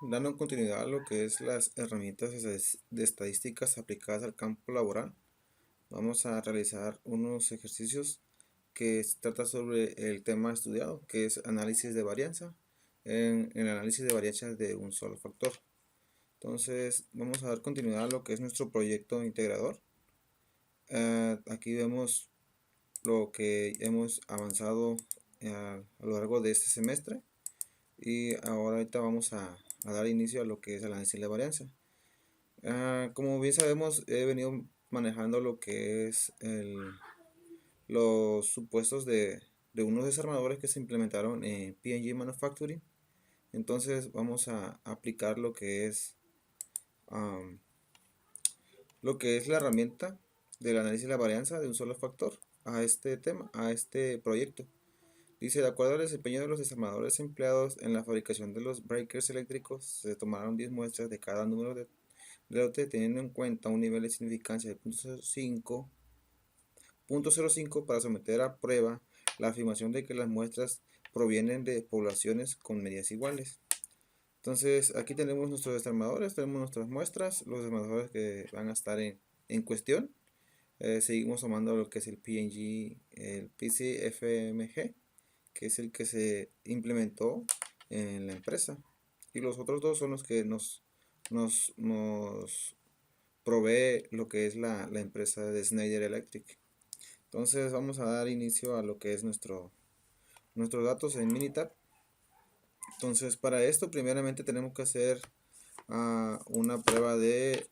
Dando continuidad a lo que es las herramientas de estadísticas aplicadas al campo laboral, vamos a realizar unos ejercicios que trata sobre el tema estudiado, que es análisis de varianza, en el análisis de varianza de un solo factor. Entonces, vamos a dar continuidad a lo que es nuestro proyecto integrador. Aquí vemos lo que hemos avanzado a lo largo de este semestre y ahorita vamos a dar inicio a lo que es el análisis de varianza. Como bien sabemos, he venido manejando lo que es los supuestos de unos desarmadores que se implementaron en P&G Manufacturing. Entonces vamos a aplicar am, lo que es la herramienta del análisis de la varianza de un solo factor a este tema, a este proyecto. Dice, de acuerdo al desempeño de los desarmadores empleados en la fabricación de los breakers eléctricos, se tomaron 10 muestras de cada número de lote teniendo en cuenta un nivel de significancia de 0.05 para someter a prueba la afirmación de que las muestras provienen de poblaciones con medidas iguales. Entonces aquí tenemos nuestros desarmadores, tenemos nuestras muestras, los desarmadores que van a estar en cuestión. Seguimos tomando lo que es el P&G, el PCFMG, que es el que se implementó en la empresa. Y los otros dos son los que nos provee lo que es la empresa de Schneider Electric. Entonces vamos a dar inicio a lo que es nuestros datos en Minitab. Entonces para esto primeramente tenemos que hacer una prueba de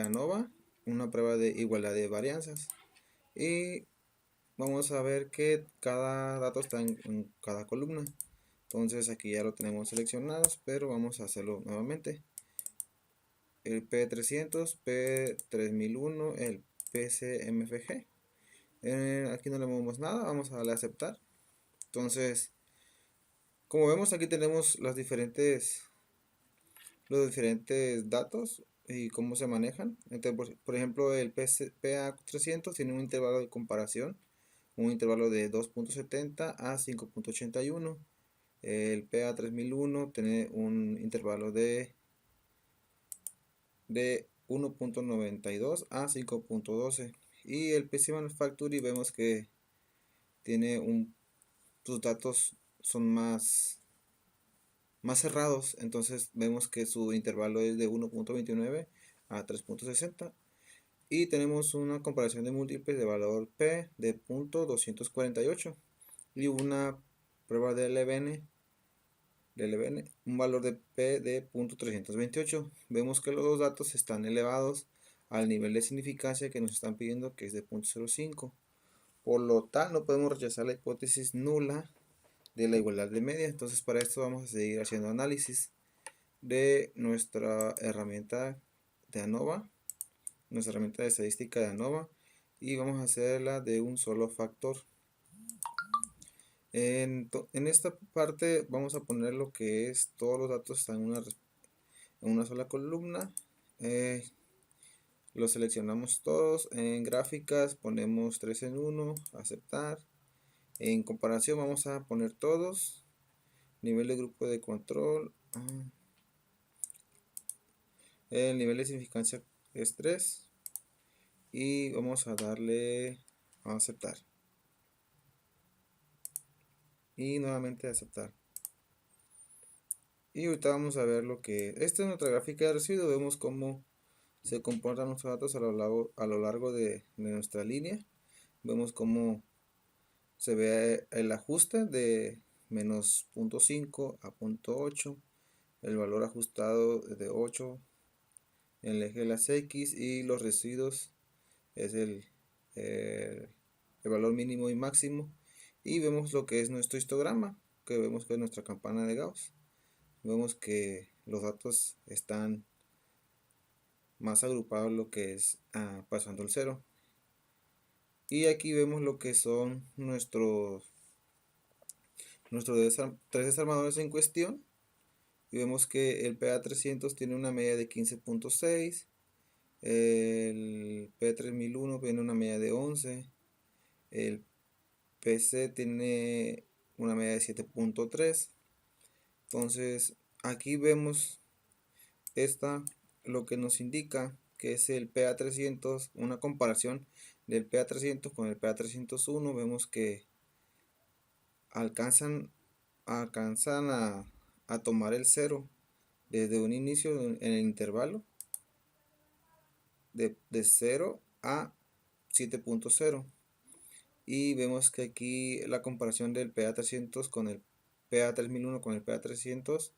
ANOVA, una prueba de igualdad de varianzas. Y vamos a ver que cada dato está en cada columna. Entonces aquí ya lo tenemos seleccionados, pero vamos a hacerlo nuevamente. El P300, P3001, el PCMFG. Aquí no le movemos nada, vamos a darle a aceptar. Entonces, como vemos aquí tenemos los diferentes datos y cómo se manejan. Entonces, por ejemplo, el PA300 tiene un intervalo de comparación, un intervalo de 2.70 a 5.81. El PA3001 tiene un intervalo de 1.92 a 5.12. Y el PC Manufacturing vemos que tiene sus datos son más cerrados, entonces vemos que su intervalo es de 1.29 a 3.60 y tenemos una comparación de múltiples de valor P de 0.248 y una prueba de LBN, un valor de P de 0.328. Vemos que los dos datos están elevados al nivel de significancia que nos están pidiendo, que es de 0.05. Por lo tal, no podemos rechazar la hipótesis nula de la igualdad de media. Entonces para esto vamos a seguir haciendo análisis de nuestra herramienta de ANOVA, nuestra herramienta de estadística de ANOVA, y vamos a hacerla de un solo factor. En esta parte vamos a poner lo que es todos los datos están en una sola columna. Los seleccionamos todos. En gráficas ponemos 3 en 1, aceptar. En comparación vamos a poner todos. Nivel de grupo de control. El nivel de significancia es 3. Y vamos a darle a aceptar. Y nuevamente aceptar. Y ahorita vamos a ver lo que... Esta es nuestra gráfica de residuo. Vemos cómo se comportan nuestros datos a lo largo de nuestra línea. Vemos cómo se ve el ajuste de menos 0.5 a 0.8, el valor ajustado de 8 en el eje de las X y los residuos es el valor mínimo y máximo. Y vemos lo que es nuestro histograma, que vemos que es nuestra campana de Gauss. Vemos que los datos están más agrupados lo que es pasando el cero. Y aquí vemos lo que son nuestros tres desarmadores en cuestión. Y vemos que el PA300 tiene una media de 15.6, el P3001 tiene una media de 11, el PC tiene una media de 7.3. Entonces aquí vemos esta lo que nos indica que es el PA300, una comparación del PA300 con el PA301. Vemos que alcanzan a tomar el cero desde un inicio en el intervalo de 0 a 7.0. Y vemos que aquí la comparación del PA300 con el PA3001 con el PA300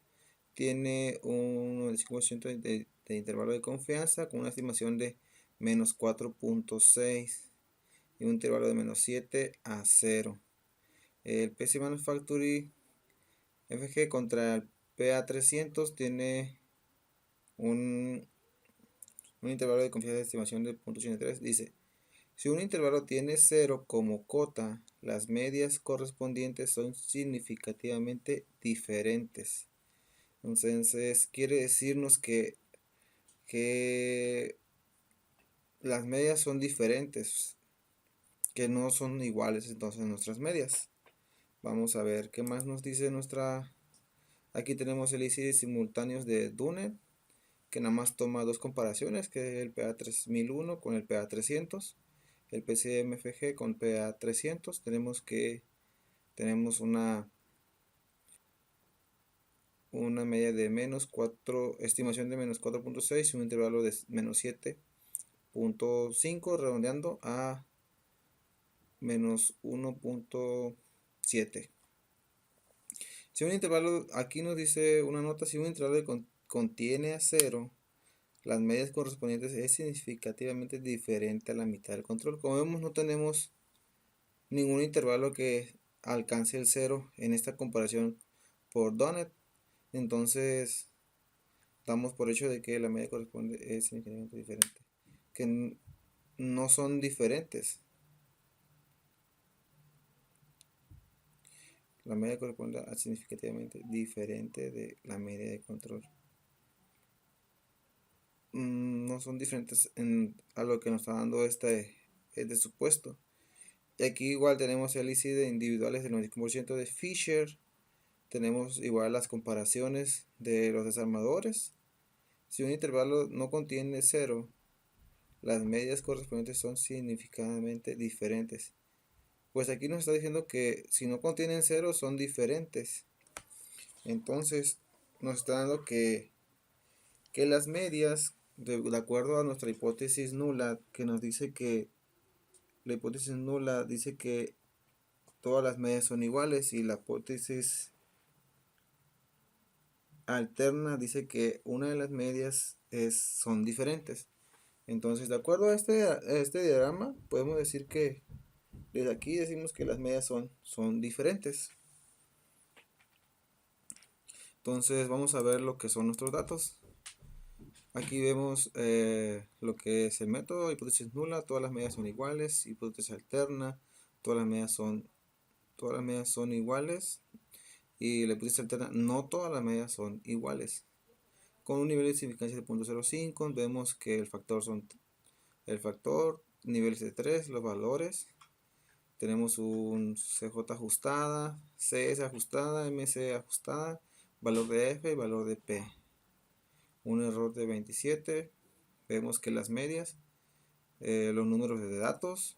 tiene un 95% de intervalo de confianza con una estimación de menos 4.6 y un intervalo de menos 7 a 0. El PC Manufacturing FG contra el PA300 tiene un intervalo de confianza de estimación de 0.83. Dice: si un intervalo tiene 0 como cota, las medias correspondientes son significativamente diferentes. Entonces quiere decirnos que las medias son diferentes, que no son iguales entonces nuestras medias. Vamos a ver qué más nos dice nuestra... Aquí tenemos el IC simultáneos de Dunnet, que nada más toma dos comparaciones, que es el PA3001 con el PA300. El PCMFG con PA300. Tenemos una media de menos 4, estimación de menos 4.6 y un intervalo de menos 7.5, redondeando a menos 1.7. Si un intervalo, aquí nos dice una nota, si un intervalo contiene a 0, las medias correspondientes es significativamente diferente a la mitad del control. Como vemos, no tenemos ningún intervalo que alcance el 0 en esta comparación por Dunnet. Entonces damos por hecho de que la media corresponde es significativamente diferente, que no son diferentes. La media corresponde a significativamente diferente de la media de control. No son diferentes a lo que nos está dando este supuesto. Y aquí igual tenemos el IC de individuales del 95% de Fisher. Tenemos igual las comparaciones de los desarmadores. Si un intervalo no contiene 0, las medias correspondientes son significativamente diferentes. Pues aquí nos está diciendo que si no contienen 0 son diferentes. Entonces nos está dando que las medias, de acuerdo a nuestra hipótesis nula, que nos dice que la hipótesis nula dice que todas las medias son iguales, y la hipótesis alterna dice que una de las medias son diferentes. Entonces, de acuerdo a este diagrama, podemos decir que desde aquí decimos que las medias son diferentes. Entonces vamos a ver lo que son nuestros datos. Aquí vemos lo que es el método: hipótesis nula, todas las medias son iguales; hipótesis alterna, todas las medias son iguales; y la hipótesis alterna, no todas las medias son iguales. Con un nivel de significancia de 0.05, vemos que el factor, niveles de 3, los valores. Tenemos un CJ ajustada, CS ajustada, MC ajustada, valor de F y valor de P. Un error de 27. Vemos que las medias, los números de datos,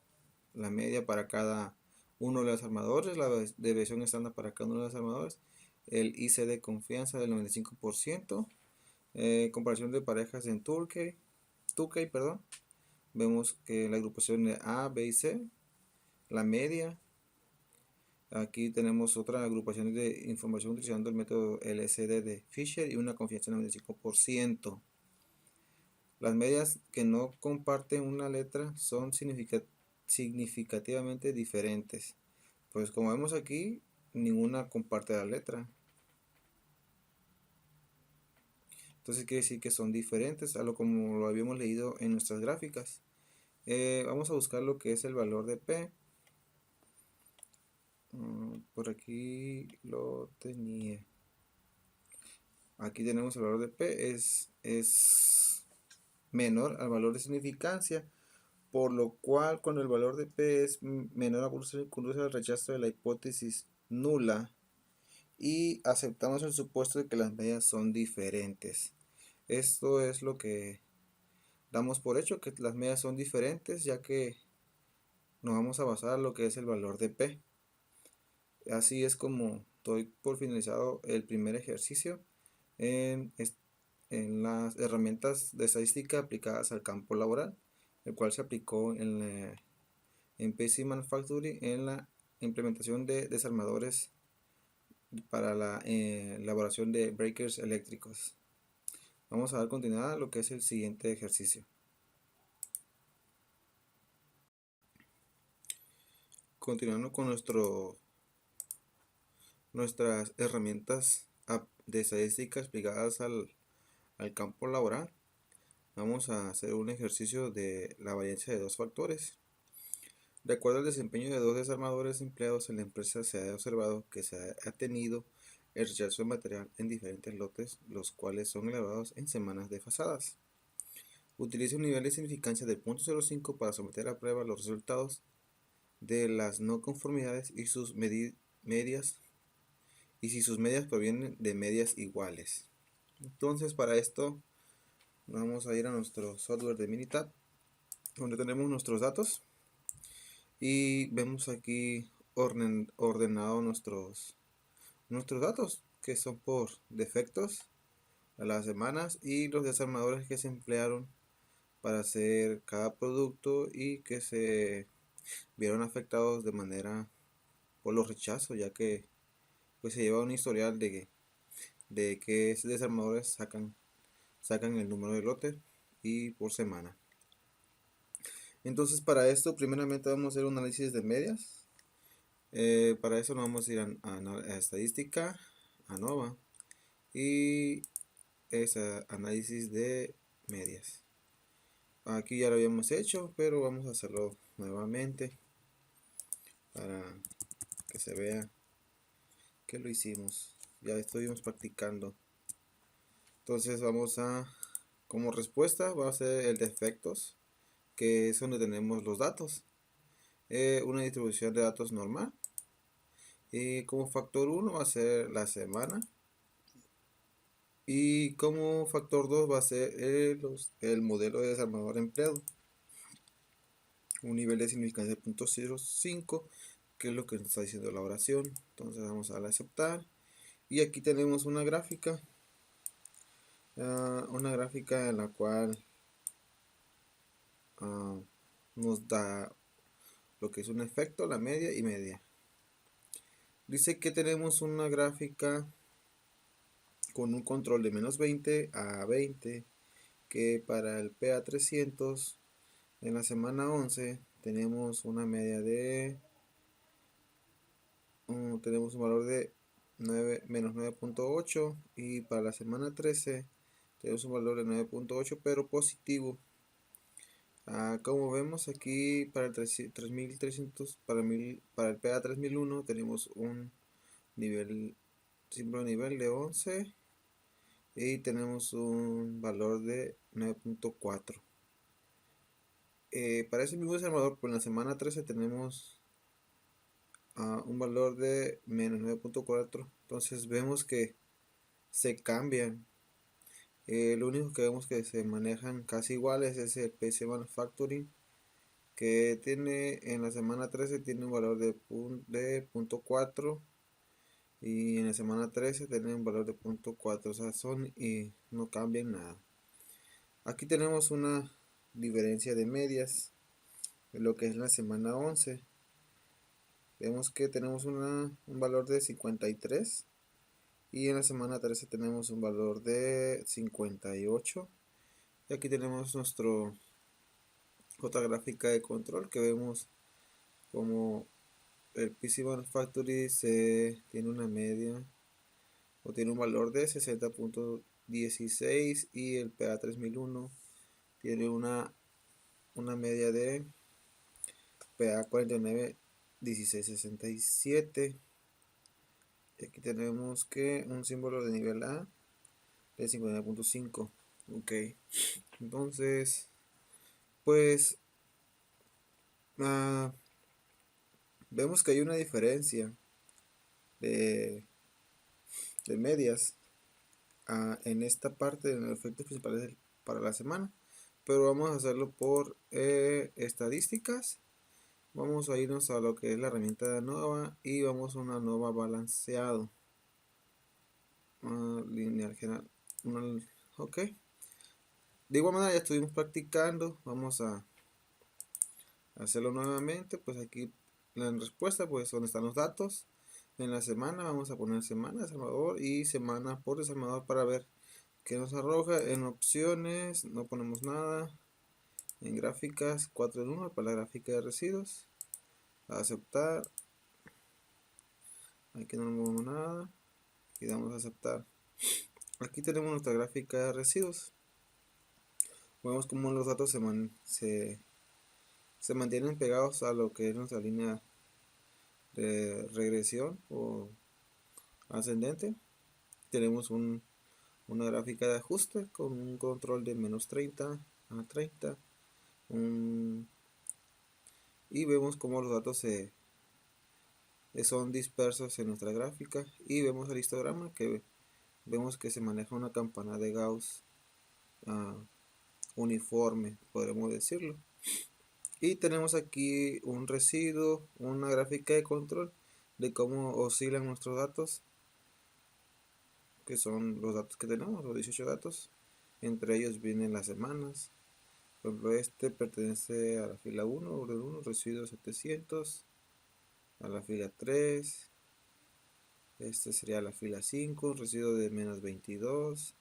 la media para cada uno de los armadores, la desviación estándar para cada uno de los armadores, el IC de confianza del 95%, comparación de parejas en Tukey, perdón. Vemos que la agrupación de A, B y C, la media. Aquí tenemos otra agrupación de información utilizando el método LSD de Fisher y una confianza del 95%. Las medias que no comparten una letra son significativamente diferentes. Pues como vemos aquí, ninguna comparte la letra. Entonces quiere decir que son diferentes a como lo habíamos leído en nuestras gráficas. Vamos a buscar lo que es el valor de P. Por aquí lo tenía. Aquí tenemos el valor de P. Es menor al valor de significancia, por lo cual cuando el valor de P es menor a conduce al rechazo de la hipótesis nula y aceptamos el supuesto de que las medias son diferentes. Esto es lo que damos por hecho, que las medias son diferentes, ya que nos vamos a basar en lo que es el valor de P. Así es como doy por finalizado el primer ejercicio en, en las herramientas de estadística aplicadas al campo laboral, el cual se aplicó en PC Manufacturing en la implementación de desarmadores para la elaboración de breakers eléctricos. Vamos a dar continuidad a lo que es el siguiente ejercicio. Continuando con nuestras herramientas de estadística aplicadas al campo laboral, vamos a hacer un ejercicio de la varianza de dos factores. De acuerdo al desempeño de dos desarmadores empleados en la empresa, se ha observado que se ha tenido el rechazo de material en diferentes lotes, los cuales son elaborados en semanas desfasadas. Utilice un nivel de significancia de 0.05 para someter a prueba los resultados de las no conformidades y sus medias, y si sus medias provienen de medias iguales. Entonces, para esto vamos a ir a nuestro software de Minitab, donde tenemos nuestros datos y vemos aquí ordenado nuestros datos, que son por defectos, a las semanas y los desarmadores que se emplearon para hacer cada producto y que se vieron afectados de manera por los rechazos, ya que pues se lleva un historial de que esos desarmadores sacan el número de lote y por semana. Entonces, para esto primeramente vamos a hacer un análisis de medias. Para eso nos vamos a ir a estadística, a Nova, y es análisis de medias. Aquí ya lo habíamos hecho, pero vamos a hacerlo nuevamente para que se vea que lo hicimos. Ya estuvimos practicando. Entonces vamos como respuesta va a ser el de efectos, que es donde tenemos los datos. Una distribución de datos normal. Y como factor 1 va a ser la semana. Y como factor 2 va a ser el modelo de desarmador empleado. Un nivel de significancia de 0.05, que es lo que nos está diciendo la oración. Entonces vamos a darle a aceptar. Y aquí tenemos una gráfica. Una gráfica en la cual nos da lo que es un efecto, la media y media. Dice que tenemos una gráfica con un control de menos 20 a 20, que para el PA300 en la semana 11 tenemos una media de tenemos un valor de menos 9.8, y para la semana 13 tenemos un valor de 9.8 pero positivo. Como vemos aquí, para el 3300, para el PA 3001 tenemos un simple nivel de 11 y tenemos un valor de 9.4. Para ese mismo desarmador, pues en la semana 13 tenemos un valor de menos 9.4. Entonces vemos que se cambian. Lo único que vemos que se manejan casi iguales es el PC Manufacturing, que tiene en la semana 13 tiene un valor de 0.4, y en la semana 13 tiene un valor de 0.4. O sea, son y no cambian nada. Aquí tenemos una diferencia de medias de lo que es la semana 11. Vemos que tenemos un valor de 53, y en la semana 13 tenemos un valor de 58. Y aquí tenemos otra gráfica de control, que vemos como el PC Manufacturing tiene una media o tiene un valor de 60.16, y el PA 3001 tiene una media de PA 49.1667. Y aquí tenemos que un símbolo de nivel A de 59.5. Ok, entonces pues vemos que hay una diferencia de medias, en esta parte en los efectos principales para la semana, pero vamos a hacerlo por estadísticas. Vamos a irnos a lo que es la herramienta de ANOVA y vamos a una ANOVA balanceado, lineal general, ok. De igual manera ya estuvimos practicando, vamos a hacerlo nuevamente. Pues aquí en respuesta, pues donde están los datos en la semana, vamos a poner semana desarmador y semana por desarmador para ver qué nos arroja. En opciones no ponemos nada, en gráficas 4 en 1 para la gráfica de residuos, aceptar, aquí no movemos nada y damos a aceptar. Aquí tenemos nuestra gráfica de residuos. Vemos cómo los datos se mantienen pegados a lo que es nuestra línea de regresión o ascendente. Tenemos una gráfica de ajuste con un control de menos 30 a 30, y vemos cómo los datos son dispersos en nuestra gráfica, y vemos el histograma que vemos que se maneja una campana de Gauss uniforme, podremos decirlo. Y tenemos aquí un residuo, una gráfica de control de cómo oscilan nuestros datos, que son los datos que tenemos, los 18 datos. Entre ellos vienen las semanas. Por ejemplo, este pertenece a la fila 1, orden 1, residuo 700. A la fila 3, este sería la fila 5, un residuo de menos 22.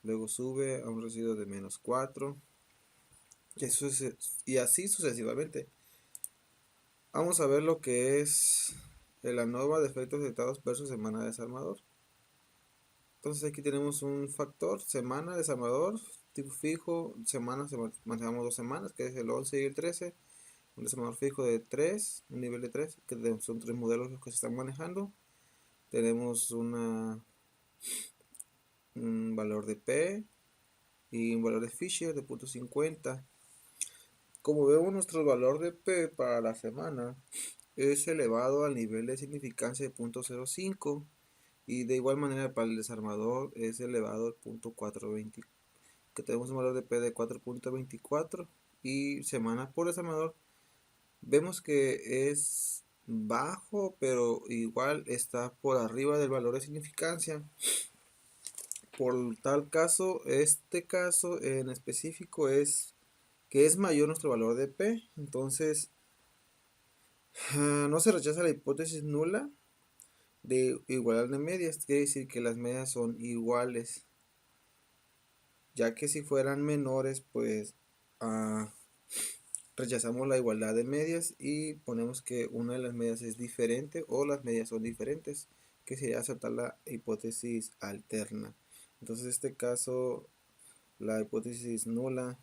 Luego sube a un residuo de menos 4. Y así sucesivamente. Vamos a ver lo que es el ANOVA de efectos detectados versus semana desarmador. Entonces aquí tenemos un factor, semana desarmador, tipo fijo, semana, manejamos 2 semanas, que es el 11 y el 13. Un desarmador fijo de 3, un nivel de 3, que son 3 modelos los que se están manejando. Tenemos un valor de P y un valor de Fisher de 0.50. Como vemos, nuestro valor de P para la semana es elevado al nivel de significancia de 0.05, y de igual manera para el desarmador es elevado al 0.420, que tenemos un valor de P de 4.24, y semana por desarmador vemos que es bajo, pero igual está por arriba del valor de significancia. Por tal caso, este caso en específico es que es mayor nuestro valor de P. Entonces no se rechaza la hipótesis nula de igualdad de medias. Quiere decir que las medias son iguales, ya que si fueran menores, pues rechazamos la igualdad de medias y ponemos que una de las medias es diferente o las medias son diferentes, que sería aceptar la hipótesis alterna. Entonces en este caso la hipótesis nula,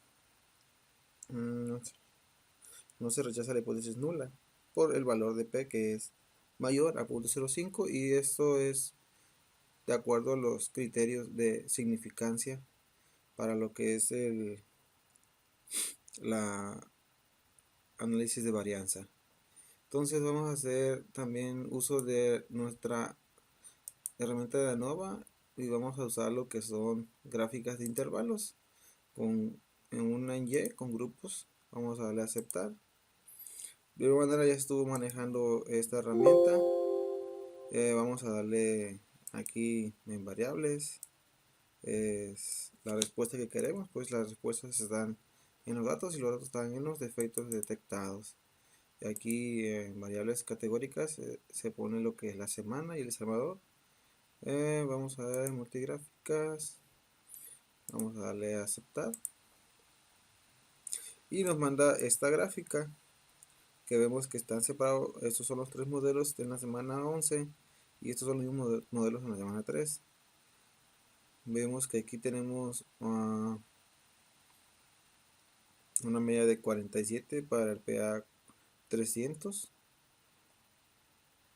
no se rechaza la hipótesis nula por el valor de P, que es mayor a 0.05, y esto es de acuerdo a los criterios de significancia para lo que es la análisis de varianza. Entonces vamos a hacer también uso de nuestra herramienta de ANOVA y vamos a usar lo que son gráficas de intervalos en una Y con grupos. Vamos a darle a aceptar. De igual manera ya estuvo manejando esta herramienta. Vamos a darle aquí en variables. Es la respuesta que queremos, pues las respuestas están en los datos y los datos están en los defectos detectados. Y aquí en variables categóricas se pone lo que es la semana y el desarmador. Vamos a ver multigráficas. Vamos a darle a aceptar. Y nos manda esta gráfica que vemos que están separados. Estos son los 3 modelos en la semana 11 y estos son los mismos modelos en la semana 3. Vemos que aquí tenemos una media de 47 para el PA 300,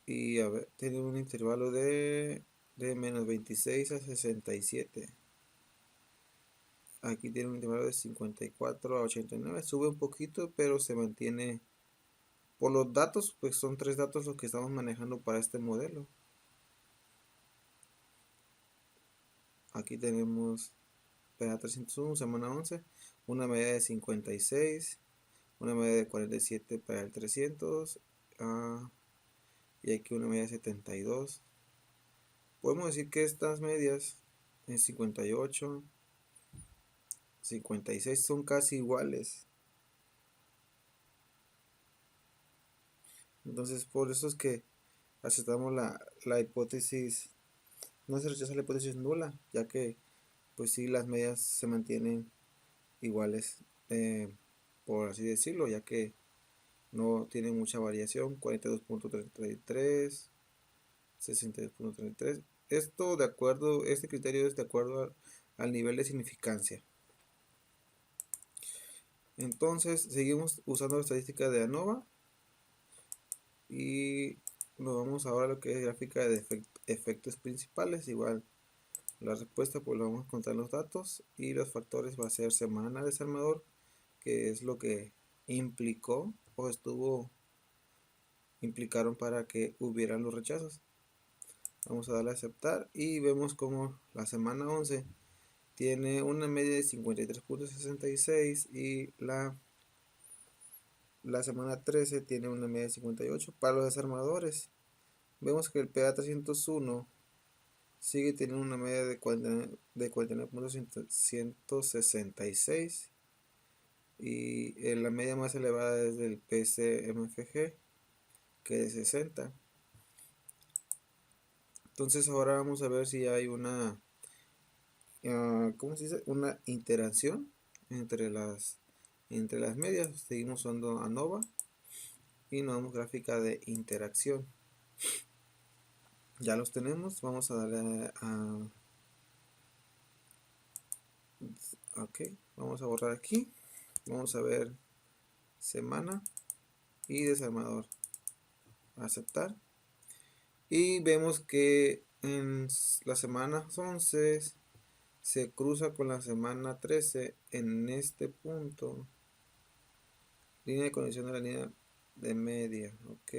y a ver, tiene un intervalo de menos 26 a 67. Aquí tiene un intervalo de 54 a 89, sube un poquito pero se mantiene. Por los datos, pues son 3 datos los que estamos manejando para este modelo. aquí tenemos PA 301, semana 11, una media de 56, una media de 47 para el 300, y aquí una media de 72. Podemos decir que estas medias en 58, 56 son casi iguales. Entonces por eso es que aceptamos la hipótesis, no se rechaza la hipótesis nula, ya que pues sí las medias se mantienen iguales, por así decirlo, ya que no tiene mucha variación. 42.33, 62.33. Esto de acuerdo, este criterio es de acuerdo al nivel de significancia. Entonces seguimos usando la estadística de ANOVA y nos vamos ahora a lo que es gráfica de efectos principales. Igual la respuesta pues lo vamos a contar los datos y los factores va a ser semana desarmador, que es lo que implicó o implicaron para que hubieran los rechazos. Vamos a darle a aceptar y vemos como la semana 11 tiene una media de 53.66 y la semana 13 tiene una media de 58. Para los desarmadores vemos que el PA 301 sigue teniendo una media de 49.166 y la media más elevada es del PCMFG, que es 60. Entonces ahora vamos a ver si hay una, ¿cómo se dice? Una interacción entre las medias. Seguimos usando ANOVA y nos damos gráfica de interacción. Ya los tenemos. Vamos a darle ok, vamos a borrar aquí. Vamos a ver semana y desarmador. Aceptar. Y vemos que en la semana 11 se cruza con la semana 13 en este punto. Línea de conexión de la línea de media. Ok.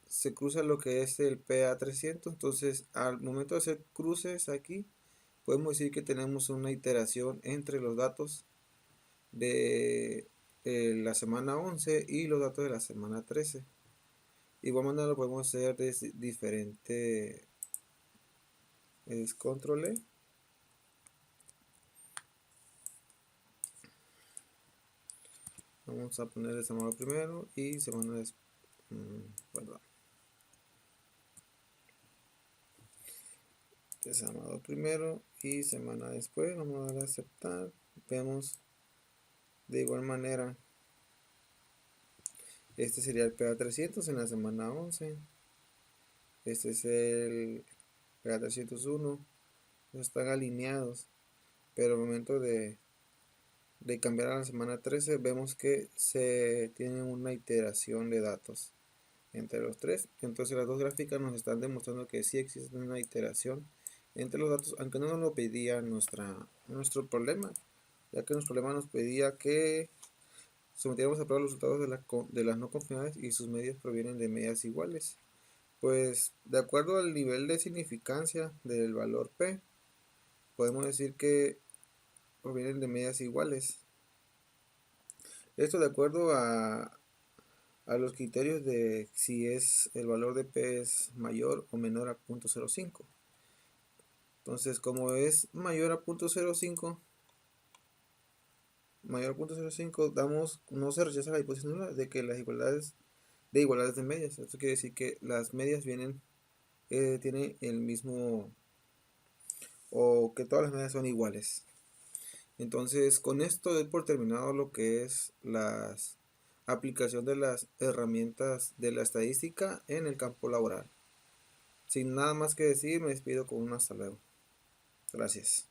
Se cruza lo que es el PA 300. Entonces al momento de hacer cruces aquí, podemos decir que tenemos una iteración entre los datos de la semana 11 y los datos de la semana 13. Igual manera lo podemos hacer de diferente, es control E. Vamos a poner desarmador primero y semana después. Perdón. Desarmador primero y semana después. Vamos a darle a aceptar. Vemos de igual manera. Este sería el PA 300 en la semana 11. Este es el PA 301. Están alineados. Pero al momento de cambiar a la semana 13 vemos que se tiene una iteración de datos entre los tres. Entonces las dos gráficas nos están demostrando que sí existe una iteración entre los datos, aunque no nos lo pedía nuestro problema, ya que nuestro problema nos pedía que sometiéramos a prueba los resultados de las no confinales y sus medias provienen de medias iguales. Pues de acuerdo al nivel de significancia del valor P, podemos decir que provienen de medias iguales. Esto de acuerdo a los criterios de si es el valor de P es mayor o menor a 0.05. Entonces, como es mayor a 0.05, no se rechaza la hipótesis nula de que las igualdades de medias. Esto quiere decir que las medias tienen el mismo, o que todas las medias son iguales. Entonces, con esto doy por terminado lo que es la aplicación de las herramientas de la estadística en el campo laboral. Sin nada más que decir, me despido con un hasta luego. Gracias.